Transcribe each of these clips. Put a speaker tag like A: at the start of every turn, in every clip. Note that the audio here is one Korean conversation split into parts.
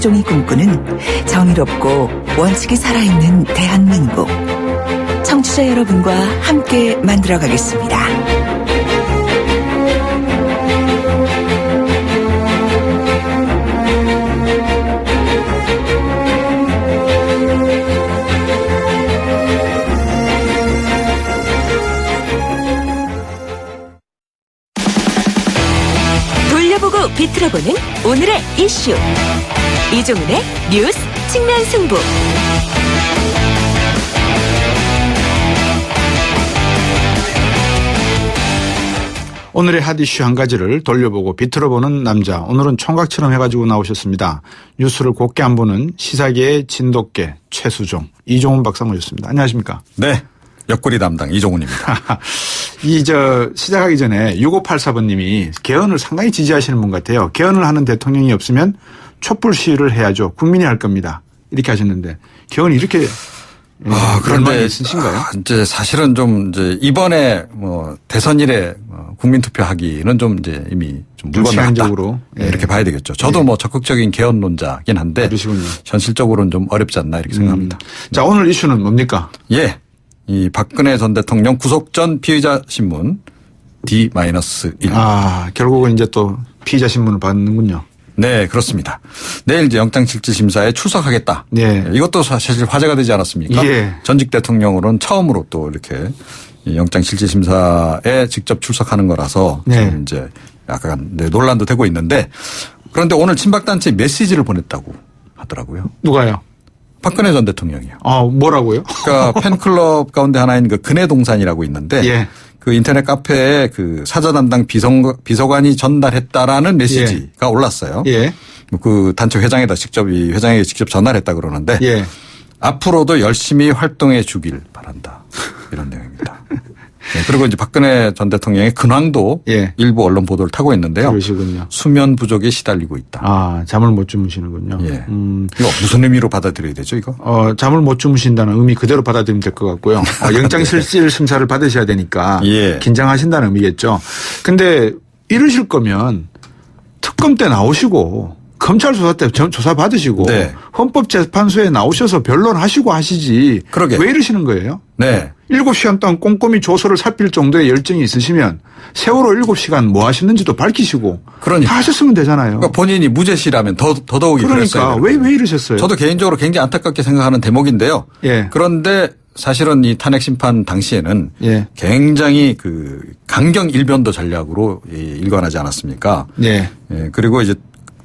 A: 최수종이 꿈꾸는 정의롭고 원칙이 살아있는 대한민국. 청취자 여러분과 함께 만들어가겠습니다.
B: 돌려보고 비틀어보는 오늘의 이슈. 이종훈의 뉴스 측면 승부.
C: 오늘의 핫 이슈 한 가지를 돌려보고 비틀어보는 남자. 오늘은 총각처럼 해가지고 나오셨습니다. 뉴스를 곱게 안 보는 시사계의 진돗개 최수종, 이종훈 박사 모셨습니다. 안녕하십니까?
D: 네. 옆구리 담당 이종훈입니다.
C: 시작하기 전에 6584번님이 개헌을 상당히 지지하시는 분 같아요. 개헌을 하는 대통령이 없으면 촛불 시위를 해야죠. 국민이 할 겁니다. 이렇게 하셨는데 개헌이 이렇게
D: 그런데
C: 있으신가요?
D: 이제 사실은 좀 이제 이번에 대선 이래 국민 투표하기는 좀 이제 이미 좀 물건
C: 시간적으로
D: 이렇게 봐야 되겠죠. 저도 적극적인 개헌론자긴 한데
C: 그러시군요.
D: 현실적으로는 좀 어렵지 않나 이렇게 생각합니다.
C: 자, 오늘 이슈는 뭡니까?
D: 예. 이 박근혜 전 대통령 구속 전 피의자 신문 D-1.
C: 결국은 이제 또 피의자 신문을 받는군요.
D: 네, 그렇습니다. 내일 이제 영장실질심사에 출석하겠다.
C: 네.
D: 이것도 사실 화제가 되지 않았습니까?
C: 예.
D: 전직 대통령으로는 처음으로 또 이렇게 영장실질심사에 직접 출석하는 거라서
C: 네.
D: 이제 약간 논란도 되고 있는데 그런데 오늘 친박단체 메시지를 보냈다고 하더라고요.
C: 누가요?
D: 박근혜 전 대통령이요.
C: 뭐라고요?
D: 그러니까 팬클럽 가운데 하나인 그 근혜동산이라고 있는데
C: 예.
D: 그 인터넷 카페에 그 사저 담당 비서관이 전달했다라는 메시지가 올랐어요.
C: 예.
D: 그 단체 회장에다 이 회장에게 직접 전화를 했다 그러는데
C: 예.
D: 앞으로도 열심히 활동해 주길 바란다. 이런 내용입니다. 네, 그리고 이제 박근혜 전 대통령의 근황도
C: 예.
D: 일부 언론 보도를 타고 있는데요.
C: 그러시군요.
D: 수면 부족에 시달리고 있다.
C: 잠을 못 주무시는군요.
D: 예. 이거 무슨 의미로 받아들여야 되죠, 이거?
C: 잠을 못 주무신다는 의미 그대로 받아들이면 될 것 같고요. 영장실질 심사를 받으셔야 되니까
D: 예.
C: 긴장하신다는 의미겠죠. 근데 이러실 거면 특검 때 나오시고 검찰 조사 때 조사 받으시고
D: 네.
C: 헌법재판소에 나오셔서 변론하시고 하시지.
D: 그러게.
C: 왜 이러시는 거예요?
D: 네.
C: 7시간 동안 꼼꼼히 조서를 살필 정도의 열정이 있으시면 세월호 7시간 뭐 하셨는지도 밝히시고
D: 그러니까.
C: 다 하셨으면 되잖아요.
D: 그러니까 본인이 무죄시라면 더더욱이
C: 그러니까
D: 그랬어요.
C: 왜 이러셨어요?
D: 저도 개인적으로 굉장히 안타깝게 생각하는 대목인데요.
C: 예.
D: 그런데 사실은 이 탄핵 심판 당시에는
C: 예.
D: 굉장히 그 강경 일변도 전략으로 일관하지 않았습니까?
C: 예.
D: 예. 그리고 이제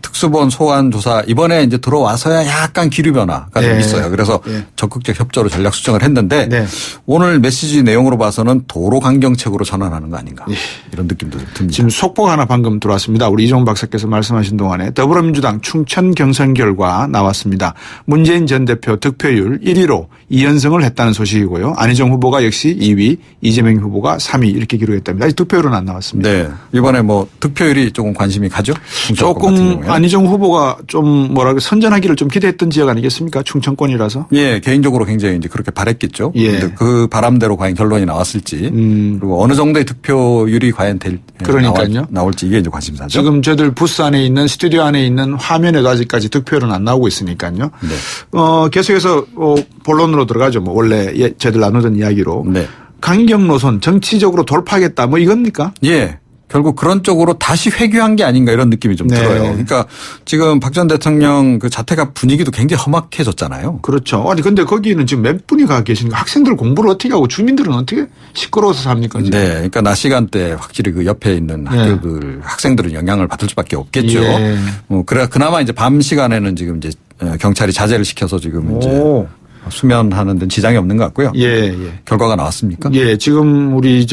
D: 특수본 소환 조사 이번에 이제 들어와서야 약간 기류 변화가 좀
C: 예.
D: 있어요. 그래서
C: 예.
D: 적극적 협조로 전략 수정을 했는데
C: 네.
D: 오늘 메시지 내용으로 봐서는 도로 강경책으로 전환하는 거 아닌가
C: 예.
D: 이런 느낌도 듭니다.
C: 지금 속보가 하나 방금 들어왔습니다. 우리 이종훈 박사께서 말씀하신 동안에 더불어민주당 충천 경선 결과 나왔습니다. 문재인 전 대표 득표율 1위로 2연승을 했다는 소식이고요. 안희정 후보가 역시 2위, 이재명 후보가 3위 이렇게 기록했답니다. 아직 득표율은 안 나왔습니다.
D: 네. 이번에 득표율이 조금 관심이 가죠?
C: 조금 안희정 후보가 좀 선전하기를 좀 기대했던 지역 아니겠습니까? 충청권이라서.
D: 예, 개인적으로 굉장히 이제 그렇게 바랬겠죠.
C: 예.
D: 근데 그 바람대로 과연 결론이 나왔을지 그리고 어느 정도의 득표율이 과연
C: 그러니까요.
D: 나올지 이게 이제 관심사죠.
C: 지금 저들 부스 안에 있는 스튜디오 안에 있는 화면에도 아직까지 득표율은 안 나오고 있으니까요.
D: 네.
C: 계속해서 본론으로 들어가죠. 원래 저희들 나누던 이야기로.
D: 네.
C: 강경 노선 정치적으로 돌파하겠다 이겁니까?
D: 예. 결국 그런 쪽으로 다시 회귀한 게 아닌가 이런 느낌이 좀
C: 네.
D: 들어요. 그러니까 지금 박 전 대통령 그 자택 분위기도 굉장히 험악해졌잖아요.
C: 그렇죠. 아니 근데 거기는 지금 몇 분이 가 계시는가? 학생들 공부를 어떻게 하고 주민들은 어떻게 시끄러워서 삽니까? 지금?
D: 네. 그러니까 낮 시간대 확실히 그 옆에 있는 학교들 학생들은 영향을 받을 수밖에 없겠죠.
C: 예.
D: 그나마 이제 밤 시간에는 지금 이제 경찰이 자제를 시켜서 지금 이제 수면하는 데는 지장이 없는 것 같고요.
C: 예.
D: 결과가 나왔습니까?
C: 예. 지금 우리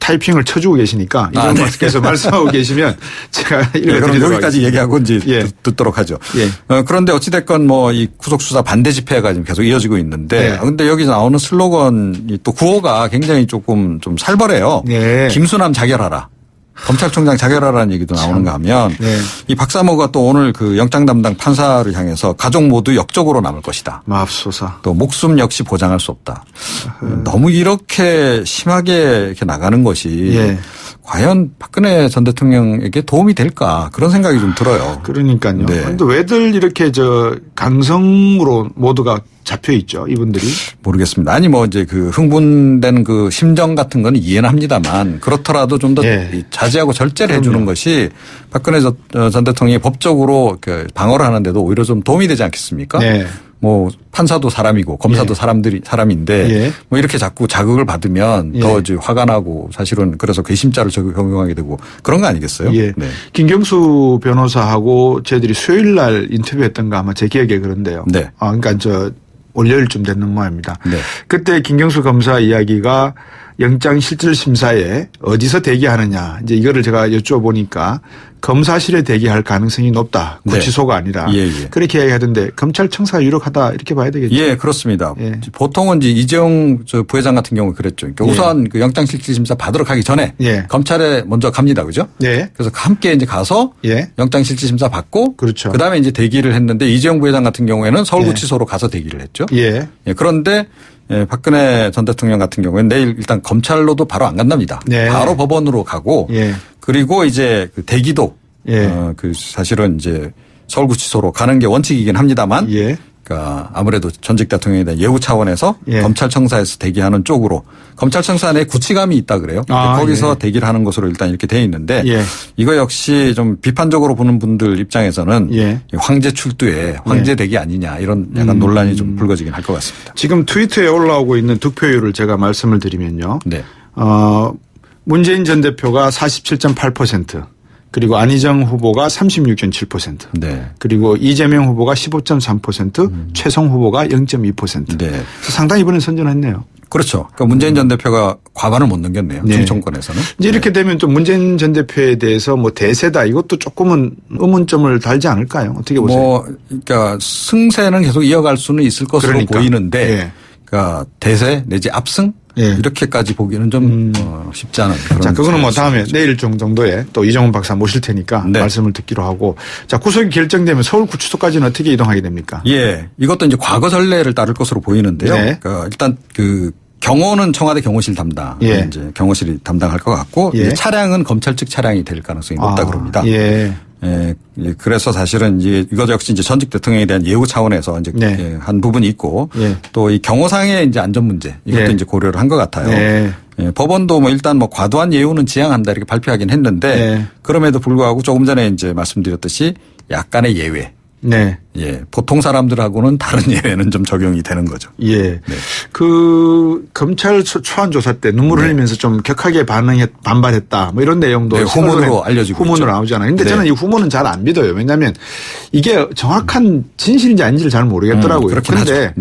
C: 타이핑을 쳐주고 계시니까 이종훈 박사께서 말씀하고 계시면 제가 읽어드리도록
D: 그럼 여기까지 얘기하고 이제
C: 예.
D: 듣도록 하죠.
C: 예.
D: 그런데 어찌됐건 이 구속수사 반대 집회가 지금 계속 이어지고 있는데 그런데 여기 나오는 슬로건이 또 구호가 굉장히 조금 좀 살벌해요.
C: 예.
D: 김수남 자결하라. 검찰총장 자결하라는 얘기도 나오는가 하면
C: 네.
D: 이 박사모가 또 오늘 그 영장 담당 판사를 향해서 가족 모두 역적으로 남을 것이다.
C: 맙소사.
D: 또 목숨 역시 보장할 수 없다. 너무 이렇게 심하게 이렇게 나가는 것이
C: 예.
D: 과연 박근혜 전 대통령에게 도움이 될까 그런 생각이 좀 들어요.
C: 그러니까요.
D: 네.
C: 그런데 왜들 이렇게 강성으로 모두가 잡혀 있죠, 이분들이?
D: 모르겠습니다. 아니 뭐 이제 그 흥분된 그 심정 같은 건 이해는 합니다만 그렇더라도 좀 더 자제하고 절제를 해주는 것이 박근혜 전 대통령이 법적으로 그 방어를 하는데도 오히려 좀 도움이 되지 않겠습니까?
C: 네.
D: 뭐 판사도 사람이고 검사도 사람인데 뭐 이렇게 자꾸 자극을 받으면 더 이제 화가 나고 사실은 그래서 괘씸죄를 적용하게 되고 그런 거 아니겠어요?
C: 예.
D: 네.
C: 김경수 변호사하고 저희들이 수요일 날 인터뷰했던가 아마 제 기억에 그런데요.
D: 네.
C: 그러니까 월요일쯤 됐는 모양입니다.
D: 네.
C: 그때 김경수 검사 이야기가 영장실질심사에 어디서 대기하느냐 이제 이거를 제가 여쭤보니까 검사실에 대기할 가능성이 높다. 구치소가 아니라 그렇게 이야기하던데 검찰청사가 유력하다 이렇게 봐야 되겠죠.
D: 예, 그렇습니다. 보통은 이제 이재용 부회장 같은 경우 그랬죠. 그러니까 우선 그 영장실질심사 받으러 가기 전에 검찰에 먼저 갑니다, 그죠? 그래서 함께 이제 가서 영장실질심사 받고
C: 그렇죠.
D: 그다음에 이제 대기를 했는데 이재용 부회장 같은 경우에는 서울구치소로 가서 대기를 했죠. 그런데 박근혜 전 대통령 같은 경우에는 내일 일단 검찰로도 바로 안 간답니다. 바로 법원으로 가고 그리고 이제 그 대기도 그 사실은 이제 서울구치소로 가는 게 원칙이긴 합니다만 그러니까 아무래도 전직 대통령에 대한 예우 차원에서 검찰청사에서 대기하는 쪽으로 검찰청사 내에 구치감이 있다 그래요. 거기서 대기를 하는 것으로 일단 이렇게 돼 있는데 이거 역시 좀 비판적으로 보는 분들 입장에서는 황제 출두에 황제 대기 아니냐 이런 약간 논란이 좀 불거지긴 할 것 같습니다.
C: 지금 트위터에 올라오고 있는 득표율을 제가 말씀을 드리면요. 문재인 전 대표가 47.8%. 그리고 안희정 후보가 36.7%. 그리고 이재명 후보가 15.3%, 최성 후보가 0.2%. 그래서 상당히 이번에 선전했네요.
D: 그렇죠. 그러니까 문재인 전 대표가 과반을 못 넘겼네요. 중청권에서는.
C: 이제 이렇게 되면 또 문재인 전 대표에 대해서 뭐 대세다 이것도 조금은 의문점을 달지 않을까요? 어떻게 보세요?
D: 그러니까 승세는 계속 이어갈 수는 있을 것으로 보이는데 그러니까 대세 내지 압승 이렇게까지 보기는 좀 쉽지 않은 그런.
C: 자, 그거는 뭐 다음에 내일 정도에 또 이정훈 박사 모실 테니까 말씀을 듣기로 하고. 자, 구속이 결정되면 서울구치소까지는 어떻게 이동하게 됩니까?
D: 이것도 이제 과거 전례를 따를 것으로 보이는데요. 그러니까 일단 그 경호는 청와대 경호실 담당, 이제 경호실이 담당할 것 같고 차량은 검찰 측 차량이 될 가능성이 높다 그럽니다. 그래서 사실은 이것 역시 이제 전직 대통령에 대한 예우 차원에서 이제 한 부분이 있고 또 이 경호상의 이제 안전 문제 이것도 이제 고려를 한 것 같아요. 법원도 뭐 일단 뭐 과도한 예우는 지양한다 이렇게 발표하긴 했는데 그럼에도 불구하고 조금 전에 이제 말씀드렸듯이 약간의 예외. 보통 사람들하고는 다른 예외는 좀 적용이 되는 거죠.
C: 그 검찰 초안 조사 때 눈물을 흘리면서 좀 격하게 반발했다. 뭐 이런 내용도
D: 후문으로 알려지고
C: 후문으로 나오잖아요. 근데 저는 이 후문은 잘 안 믿어요. 왜냐하면 이게 정확한 진실인지 아닌지를 잘 모르겠더라고요. 그런데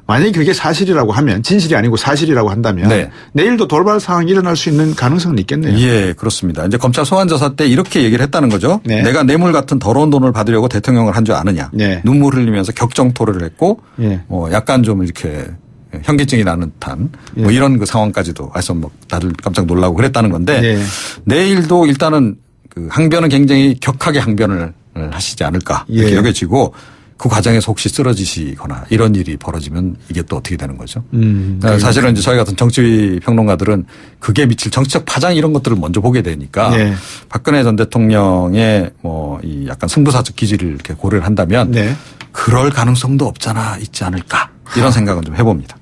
C: 만약에 그게 사실이라고 하면 진실이 아니고 사실이라고 한다면 내일도 돌발 상황이 일어날 수 있는 가능성은 있겠네요.
D: 그렇습니다. 이제 검찰 소환 조사 때 이렇게 얘기를 했다는 거죠. 내가 뇌물 같은 더러운 돈을 받으려고 대통령을 한 줄 아느냐. 눈물 흘리면서 격정 토를 했고 약간 좀 이렇게 현기증이 나는 듯한 뭐 이런 그 상황까지도 해서 뭐 다들 깜짝 놀라고 그랬다는 건데 내일도 일단은 그 항변은 굉장히 격하게 항변을 하시지 않을까 이렇게 여겨지고 그 과정에서 혹시 쓰러지시거나 이런 일이 벌어지면 이게 또 어떻게 되는 거죠? 사실은 이제 저희 같은 정치 평론가들은 그게 미칠 정치적 파장 이런 것들을 먼저 보게 되니까 박근혜 전 대통령의 뭐 이 약간 승부사적 기질을 이렇게 고려를 한다면 그럴 가능성도 없잖아 있지 않을까 이런 생각은 좀 해봅니다.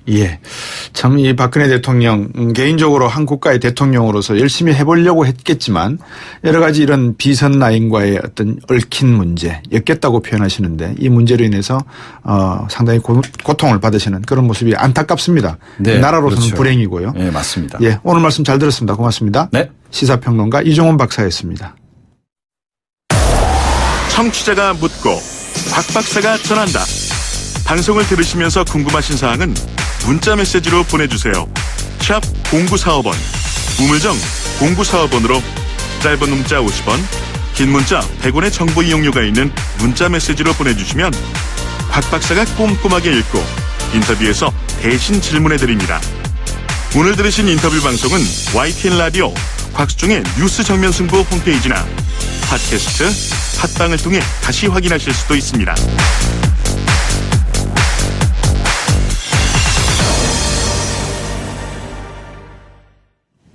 C: 참 이 박근혜 대통령 개인적으로 한 국가의 대통령으로서 열심히 해보려고 했겠지만 여러 가지 이런 비선 라인과의 어떤 얽힌 문제 엮였다고 표현하시는데 이 문제로 인해서 상당히 고통을 받으시는 그런 모습이 안타깝습니다. 나라로서는 불행이고요.
D: 맞습니다.
C: 오늘 말씀 잘 들었습니다. 고맙습니다. 시사평론가 이종훈 박사였습니다.
E: 청취자가 묻고 박 박사가 전한다. 방송을 들으시면서 궁금하신 사항은 문자 메시지로 보내주세요. 샵 0945번, 우물정 0945번으로 짧은 문자 50원, 긴 문자 100원의 정보 이용료가 있는 문자 메시지로 보내주시면 박 박사가 꼼꼼하게 읽고 인터뷰에서 대신 질문해드립니다. 오늘 들으신 인터뷰 방송은 YTN 라디오 곽수중의 뉴스 정면 승부 홈페이지나 팟캐스트, 팟빵을 통해 다시 확인하실 수도 있습니다.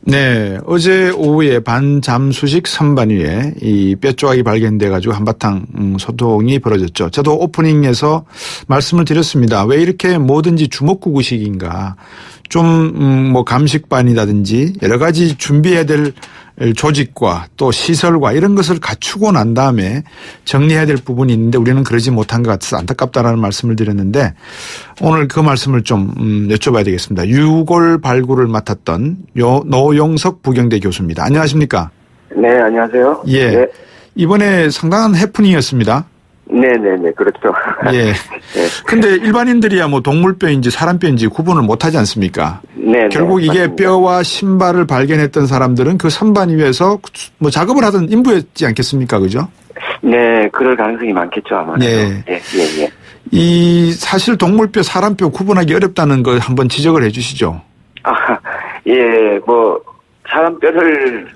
C: 네, 어제 오후에 반잠수식 선반 위에 이 뼈 조각이 발견돼 가지고 한바탕 소동이 벌어졌죠. 저도 오프닝에서 말씀을 드렸습니다. 왜 이렇게 뭐든지 주먹구구식인가? 좀 뭐 감식반이라든지 여러 가지 준비해야 될 조직과 또 시설과 이런 것을 갖추고 난 다음에 정리해야 될 부분이 있는데 우리는 그러지 못한 것 같아서 안타깝다라는 말씀을 드렸는데 오늘 그 말씀을 좀 여쭤봐야 되겠습니다. 유골 발굴을 맡았던 노용석 부경대 교수입니다. 안녕하십니까?
F: 네, 안녕하세요.
C: 예. 네. 이번에 상당한 해프닝이었습니다.
F: 네네네, 그렇죠.
C: 예. 근데 일반인들이야 뭐 동물뼈인지 사람뼈인지 구분을 못하지 않습니까? 네. 결국 이게 맞습니다. 뼈와 신발을 발견했던 사람들은 그 선반 위에서 뭐 작업을 하던 인부였지 않겠습니까? 그죠?
F: 네, 그럴 가능성이 많겠죠, 아마.
C: 예. 이 사실 동물뼈, 사람뼈 구분하기 어렵다는 걸 한번 지적을 해 주시죠.
F: 예, 뭐, 사람뼈를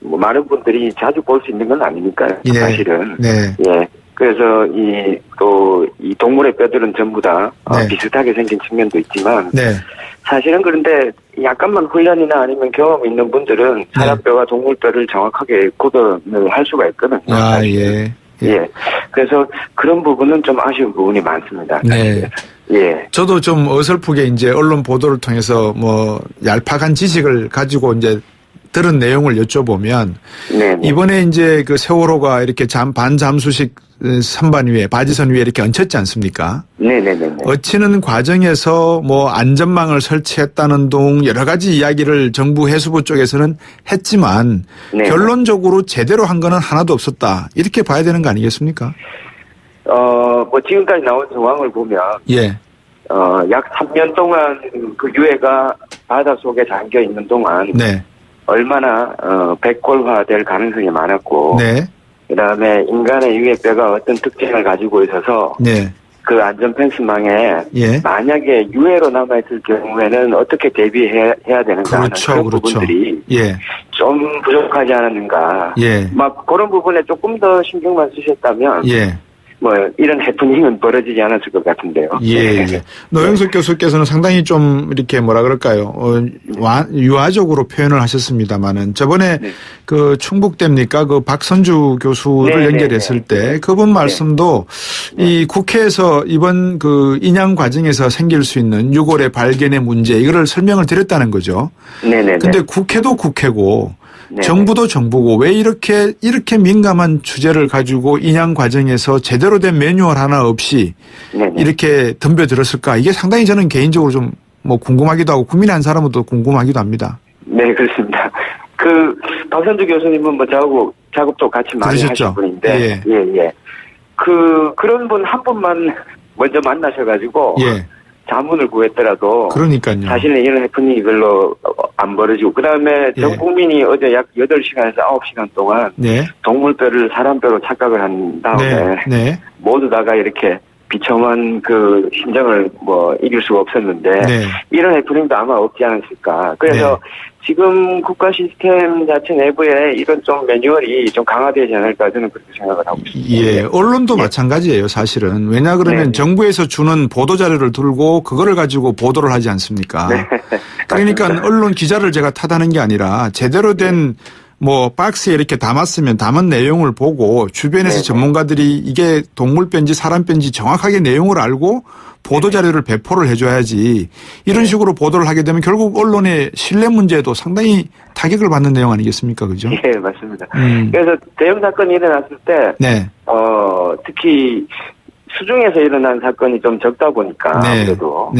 F: 많은 분들이 자주 볼 수 있는 건 아니니까요. 예. 사실은. 네. 예. 그래서 이 동물의 뼈들은 전부 다 네. 비슷하게 생긴 측면도 있지만. 네. 사실은 그런데 약간만 훈련이나 아니면 경험 있는 분들은 사람뼈와 동물뼈를 정확하게 구분을 할 수가 있거든요.
C: 예.
F: 예. 그래서 그런 부분은 좀 아쉬운 부분이 많습니다.
C: 네. 예. 저도 좀 어설프게 이제 언론 보도를 통해서 뭐 얄팍한 지식을 가지고 이제 들은 내용을 여쭤보면 네네. 이번에 이제 그 세월호가 이렇게 반잠수식 선반 위에 바지선 위에 이렇게 얹혔지 않습니까? 네네네. 얹히는 과정에서 뭐 안전망을 설치했다는 등 여러 가지 이야기를 정부 해수부 쪽에서는 했지만 네네. 결론적으로 제대로 한 거는 하나도 없었다. 이렇게 봐야 되는 거 아니겠습니까?
F: 뭐 지금까지 나온 정황을 보면 예. 약 3년 동안 그 유해가 바닷속에 잠겨 있는 동안 네. 얼마나 백골화될 가능성이 많았고 네. 그다음에 인간의 유해뼈가 어떤 특징을 가지고 있어서 네. 그 안전 펜스망에 예. 만약에 유해로 남아있을 경우에는 어떻게 대비해야 되는가
C: 그렇죠,
F: 하는 그런
C: 그렇죠.
F: 부분들이
C: 예.
F: 좀 부족하지 않았는가
C: 예.
F: 막 그런 부분에 조금 더 신경만 쓰셨다면 예. 뭐 이런 해프닝은 벌어지지 않았을 것 같은데요.
C: 예. 노영석 교수께서는 상당히 좀 이렇게 뭐라 그럴까요? 유화적으로 표현을 하셨습니다만은 저번에 네. 그 충북대입니까? 그 박선주 교수를 네, 연결했을 네, 때 그분 말씀도 네. 이 국회에서 이번 그 인양 과정에서 생길 수 있는 유골의 발견의 문제 이거를 설명을 드렸다는 거죠. 네네. 근데 국회도 국회고 네네. 정부도 정부고 왜 이렇게 민감한 주제를 가지고 인양 과정에서 제대로 된 매뉴얼 하나 없이 네네. 이렇게 덤벼들었을까? 이게 상당히 저는 개인적으로 좀 뭐 궁금하기도 하고 국민의 한 사람은 또 궁금하기도 합니다.
F: 네, 그렇습니다. 그 박선주 교수님은 뭐 작업도 같이 많이 그러셨죠? 하신 분인데, 예. 그런 분 한 분만 먼저 만나셔가지고. 예. 자문을 구했더라도 그러니까요. 사실은 이런 해프닝이 별로 안 벌어지고 그다음에 전 국민이 어제 약 8시간에서 9시간 동안 동물뼈를 사람뼈로 착각을 한 다음에 모두 다가 이렇게 비참한 그 심정을 뭐 이길 수가 없었는데 이런 해프닝도 아마 없지 않았을까. 그래서 지금 국가 시스템 자체 내부에 이런 좀 매뉴얼이 좀 강화되지 않을까 저는 그렇게 생각을 하고 있습니다.
C: 예, 언론도 마찬가지예요, 사실은. 왜냐 그러면 정부에서 주는 보도 자료를 들고 그거를 가지고 보도를 하지 않습니까? 그러니까 언론 기자를 제가 탓하는 게 아니라 제대로 된 뭐 박스에 이렇게 담은 내용을 보고 주변에서 전문가들이 이게 동물뼈인지 사람뼈인지 정확하게 내용을 알고 보도자료를 배포를 해줘야지 이런 식으로 보도를 하게 되면 결국 언론의 신뢰 문제에도 상당히 타격을 받는 내용 아니겠습니까? 그죠?
F: 네, 맞습니다. 그래서 대형 사건이 일어났을 때 특히 수중에서 일어난 사건이 좀 적다 보니까 아무래도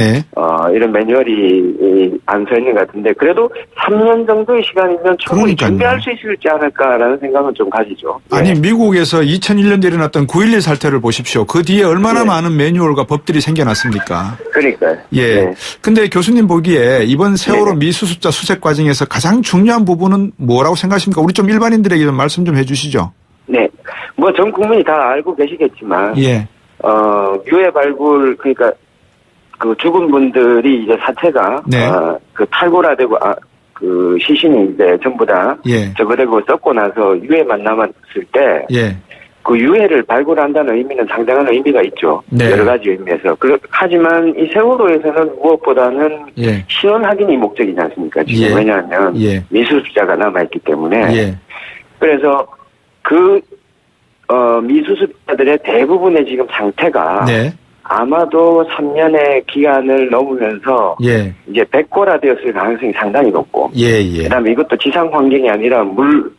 F: 이런 매뉴얼이 안 서 있는 것 같은데 그래도 3년 정도의 시간이면 충분히 준비할 수 있을지 않을까라는 생각은 좀 가지죠.
C: 아니 미국에서 2001년에 일어났던 9.11 사태를 보십시오. 그 뒤에 얼마나 많은 매뉴얼과 법들이 생겨났습니까?
F: 그러니까요.
C: 예. 근데 교수님 보기에 이번 세월호 미수습자 수색 과정에서 가장 중요한 부분은 뭐라고 생각하십니까? 우리 좀 일반인들에게 좀 말씀 좀 해주시죠.
F: 네. 뭐 전 국민이 다 알고 계시겠지만 유해 발굴, 그러니까, 그 죽은 분들이 이제 사체가, 그 탈골화되고, 그 시신이 이제 전부 다, 저거되고 썩고 나서 유해만 남았을 때, 그 유해를 발굴한다는 의미는 상당한 의미가 있죠.
C: 네.
F: 여러 가지 의미에서. 하지만 이 세월호에서는 무엇보다는
C: 예.
F: 신원 확인이 목적이지 않습니까? 지금
C: 예.
F: 왜냐하면
C: 예.
F: 미수습자가 남아있기 때문에.
C: 예.
F: 그래서 미수습자들의 대부분의 지금 상태가
C: 네.
F: 아마도 3년의 기간을 넘으면서
C: 예.
F: 이제 백골화되었을 가능성이 상당히 높고.
C: 예. 예.
F: 그다음에 이것도 지상 환경이 아니라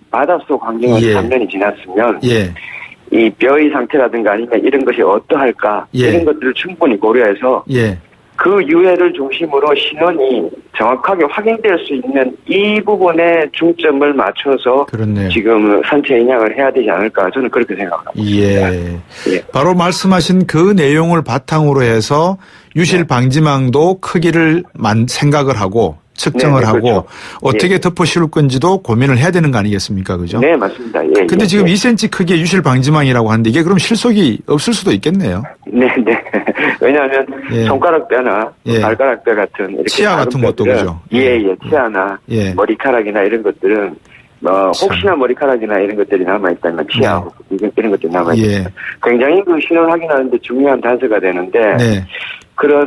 F: 바닷속 환경에서
C: 예.
F: 3년이 지났으면.
C: 예.
F: 이 뼈의 상태라든가 아니면 이런 것이 어떠할까
C: 예.
F: 이런 것들을 충분히 고려해서
C: 예.
F: 그 유해를 중심으로 신원이 정확하게 확인될 수 있는 이 부분에 중점을 맞춰서
C: 그렇네요.
F: 지금 선체 인양을 해야 되지 않을까 저는 그렇게 생각합니다.
C: 예.
F: 예.
C: 바로 말씀하신 그 내용을 바탕으로 해서 유실 방지망도 크기를 생각을 하고 측정을
F: 네,
C: 하고
F: 그렇죠.
C: 어떻게
F: 예.
C: 덮어 씌울 건지도 고민을 해야 되는 거 아니겠습니까? 그죠?
F: 네, 맞습니다. 예.
C: 근데
F: 예,
C: 지금
F: 예.
C: 2cm 크기의 유실 방지망이라고 하는데 이게 그럼 실속이 없을 수도 있겠네요.
F: 네, 네. 왜냐하면
C: 예.
F: 손가락뼈나
C: 예.
F: 발가락뼈 같은 이렇게
C: 치아 같은 것도
F: 뼈들은
C: 그죠?
F: 예, 치아나
C: 예.
F: 머리카락이나 이런 것들은 혹시나 머리카락이나 이런 것들이 남아있다면 치아 이런 것들이 남아있다면
C: 예.
F: 굉장히 그 신원 확인하는데 중요한 단서가 되는데
C: 네.
F: 그런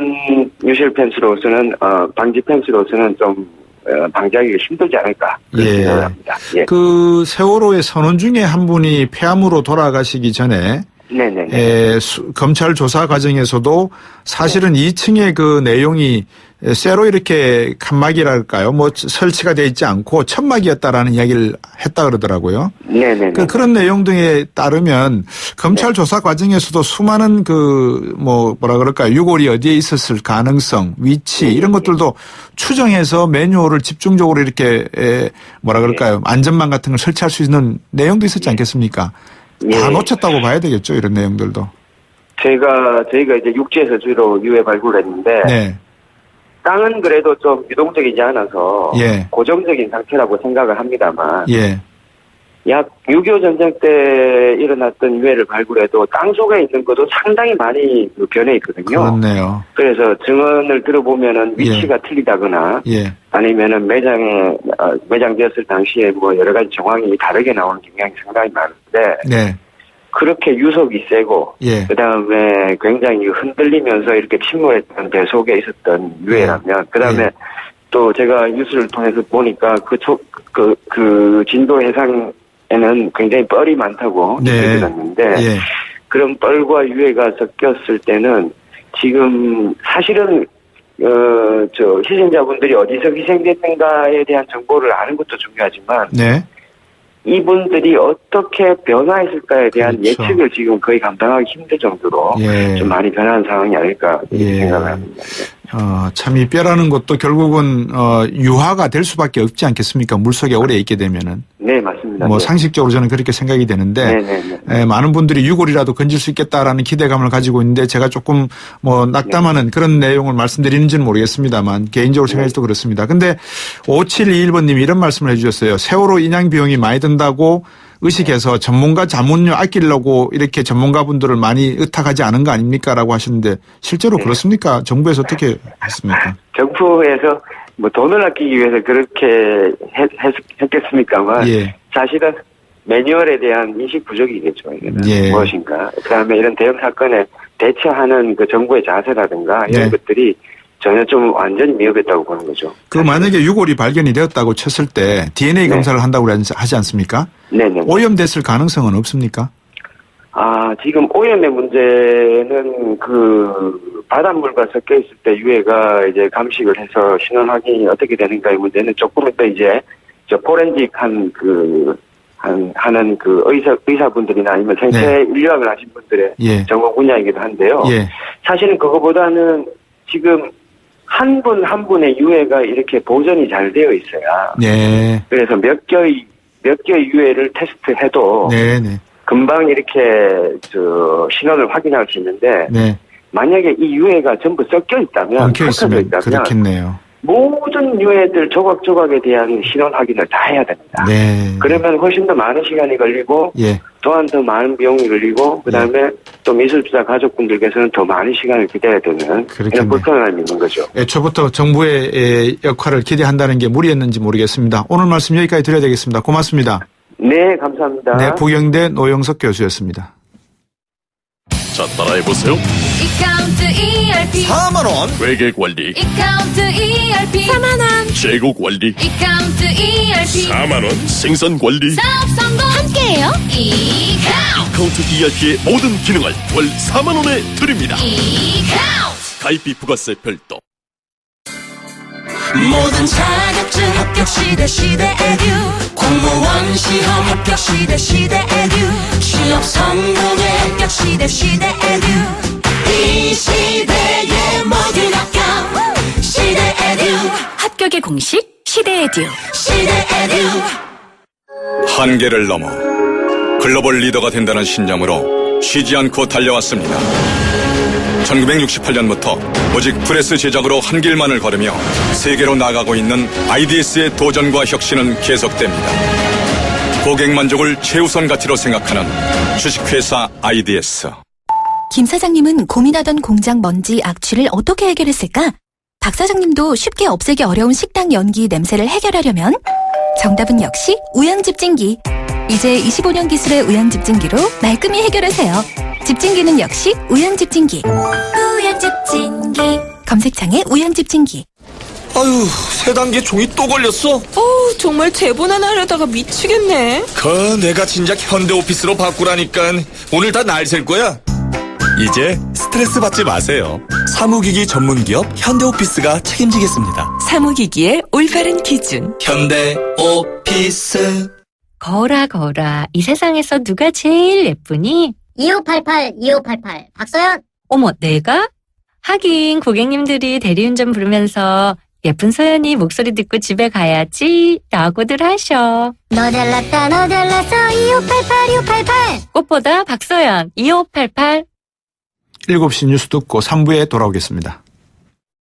F: 유실 펜스로서는 방지 펜스로서는 좀 방지하기가 힘들지 않을까 그렇게
C: 예.
F: 생각합니다. 예.
C: 그 세월호의 선원 중에 한 분이 폐암으로 돌아가시기 전에
F: 네네.
C: 검찰 조사 과정에서도 사실은 2층의 그 내용이 쇠로 이렇게 칸막이랄까요? 뭐 설치가 되어 있지 않고 천막이었다라는 이야기를 했다 그러더라고요.
F: 네네.
C: 그런 내용 등에 따르면 검찰 조사 과정에서도 수많은 뭐라 그럴까요? 유골이 어디에 있었을 가능성, 위치 이런 것들도 추정해서 매뉴얼을 집중적으로 이렇게 뭐라 그럴까요? 안전망 같은 걸 설치할 수 있는 내용도 있었지 않겠습니까? 다 놓쳤다고 봐야 되겠죠, 이런 내용들도.
F: 저희가 이제 육지에서 주로 유해 발굴했는데
C: 네.
F: 땅은 그래도 좀 유동적이지 않아서
C: 예.
F: 고정적인 상태라고 생각을 합니다만
C: 예.
F: 약 6.25 전쟁 때 일어났던 유해를 발굴해도 땅 속에 있는 것도 상당히 많이 변해 있거든요.
C: 그렇네요.
F: 그래서 증언을 들어보면은 위치가 틀리다거나
C: 예.
F: 아니면은 매장되었을 당시에 뭐 여러 가지 정황이 다르게 나오는 경향이 상당히 많은데
C: 네.
F: 그렇게 유속이 세고
C: 예.
F: 그다음에 굉장히 흔들리면서 이렇게 침몰했던 배 속에 있었던 유해라면 그다음에 또 제가 뉴스를 통해서 보니까 그 진도 해상에는 굉장히 뻘이 많다고 들었는데 그런 뻘과 유해가 섞였을 때는 지금 사실은 희생자분들이 어디서 희생됐는가에 대한 정보를 아는 것도 중요하지만 이분들이 어떻게 변화했을까에 대한 예측을 지금 거의 감당하기 힘들 정도로 좀 많이 변한 상황이 아닐까 생각을 합니다.
C: 참 이 뼈라는 것도 결국은 유화가 될 수밖에 없지 않겠습니까? 물속에 오래 있게 되면은.
F: 네, 맞습니다.
C: 뭐 상식적으로 저는 그렇게 생각이 되는데 많은 분들이 유골이라도 건질 수 있겠다라는 기대감을 가지고 있는데 제가 조금 뭐 낙담하는 그런 내용을 말씀드리는지는 모르겠습니다만 개인적으로 생각해도 그렇습니다. 근데 5721번님이 이런 말씀을 해주셨어요. 세월호 인양 비용이 많이 든다고 의식해서 전문가 자문료 아끼려고 이렇게 전문가분들을 많이 의탁하지 않은 거 아닙니까? 라고 하시는데 실제로 그렇습니까? 정부에서 어떻게 했습니까?
F: 정부에서 뭐 돈을 아끼기 위해서 그렇게 했겠습니까만 사실은 매뉴얼에 대한 인식 부족이겠죠. 이게는 무엇인가. 그다음에 이런 대형 사건에 대처하는 그 정부의 자세라든가 이런 것들이 전혀 좀 완전히 미흡했다고 보는 거죠.
C: 만약에 유골이 발견이 되었다고 쳤을 때 DNA 검사를 한다고 하지 않습니까? 네네. 오염됐을 가능성은 없습니까?
F: 지금 오염의 문제는 그 바닷물과 섞여 있을 때 유해가 이제 감식을 해서 신원 확인이 어떻게 되는가의 문제는 조금 이따 이제 포렌식 하는 그 의사분들이나 아니면 생체 인류학을 하신 분들의 전공 분야이기도 한데요. 사실은 그거보다는 지금 한 분 한 분의 유해가 이렇게 보존이 잘 되어 있어야. 그래서 몇 개의 유해를 테스트해도 금방 이렇게 신원을 확인할 수 있는데 만약에 이 유해가 전부 섞여 있다면 섞여져 있다면
C: 그렇겠네요.
F: 모든 유해들 조각조각에 대한 신원 확인을 다 해야 됩니다. 그러면 훨씬 더 많은 시간이 걸리고 또한 더 많은 비용이 걸리고 그다음에 또 미술주사 가족분들께서는 더 많은 시간을 기다려야 되는 그런 불편함이 있는 거죠.
C: 애초부터 정부의 역할을 기대한다는 게 무리했는지 모르겠습니다. 오늘 말씀 여기까지 드려야 되겠습니다. 고맙습니다.
F: 네, 감사합니다.
C: 네, 부경대 노영석 교수였습니다.
E: 자, 따라해보세요.
G: 이카운트 ERP
H: 4만원.
E: 회계관리.
G: 이카운트 ERP 4만원.
E: 재고관리.
G: 이카운트 ERP
E: 4만원. 생산관리.
G: 사업 성공 함께해요.
E: 이카운트 ERP의 모든 기능을 월 4만원에 드립니다.
G: 이카운트
E: 가입비 부가세 별도.
G: 모든 자격증 합격 시대 에듀 공무원 시험 합격 시대 에듀 취업 성공의 합격 시대 에듀 이 시대의 모든 합격 시대 에듀
B: 합격의 공식 시대 에듀.
G: 시대 에듀
I: 한계를 넘어 글로벌 리더가 된다는 신념으로 쉬지 않고 달려왔습니다. 1968년부터 오직 프레스 제작으로 한 길만을 걸으며 세계로 나가고 있는 IDS의 도전과 혁신은 계속됩니다. 고객 만족을 최우선 가치로 생각하는 주식회사 IDS.
J: 김 사장님은 고민하던 공장 먼지 악취를 어떻게 해결했을까? 박 사장님도 쉽게 없애기 어려운 식당 연기 냄새를 해결하려면 정답은 역시 우양집진기. 이제 25년 기술의 우양집진기로 말끔히 해결하세요. 집진기는 역시 우양집진기.
G: 우양집진기
J: 검색창에 우양집진기.
H: 아유, 세 단계 종이 또 걸렸어.
B: 정말 대본 하나 하려다가 미치겠네.
H: 내가 진작 현대오피스로 바꾸라니까. 오늘 다 날 셀 거야. 이제 스트레스 받지 마세요. 사무기기 전문기업 현대오피스가 책임지겠습니다.
B: 사무기기의 올바른 기준.
H: 현대오피스.
K: 거라 이 세상에서 누가 제일 예쁘니?
L: 2588 박서연.
K: 어머, 내가? 하긴 고객님들이 대리운전 부르면서 예쁜 서연이 목소리 듣고 집에 가야지 라고들 하셔.
L: 너 잘났어 2588
K: 꽃보다 박서연 2588.
C: 7시 뉴스 듣고 3부에 돌아오겠습니다.